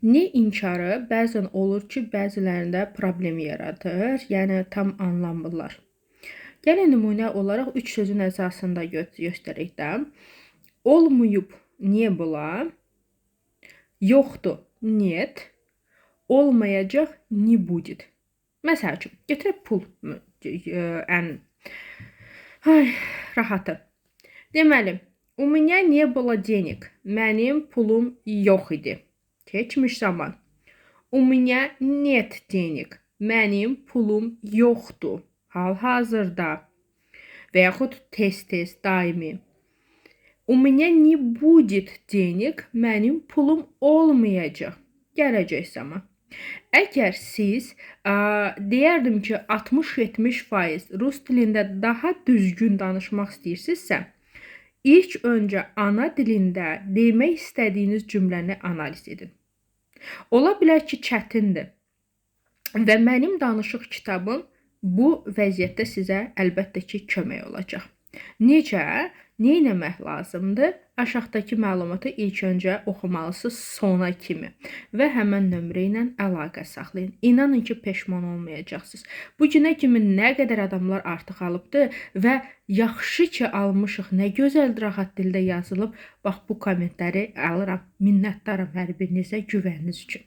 Ne inkarı bəzən olur ki, bəzilərində problem yaradır, yəni tam anlamırlar. Gəlin nümunə olaraq 3 sözün əsasında göstərək də. Olmayıb, niye была? Yoxdur, нет. Olmayacaq, не будет. Məsəl üçün, götürək pul ən rahatı. Deməli, у меня не было денег. Mənim pulum yox idi. Keçmiş zaman. У меня нет денег. Mənim pulum yoxdur. Hal-hazırda. Və yaxud tez-tez, daimi. У меня не будет денег. Mənim pulum olmayacaq. Gələcək zaman. Əgər siz deyərdim ki, 60-70% rus dilində daha düzgün danışmaq istəyirsinizsə, ilk öncə ana dilində demək istədiyiniz cümləni analiz edin. Ola bilər ki, çətindir və mənim danışıq kitabım bu vəziyyətdə sizə əlbəttə ki, kömək olacaq. Necə? Nə etmək lazımdır? Aşağıdakı məlumatı ilk öncə oxumalısınız sona kimi və həmən nömrə ilə əlaqə saxlayın. İnanın ki, peşman olmayacaqsınız. Bu günə kimi nə qədər adamlar artıq alıbdır və yaxşı ki, almışıq, nə gözəl rahat dildə yazılıb. Bax, bu kommentləri alıram. Minnətdaram hər birinizə güvəniniz üçün.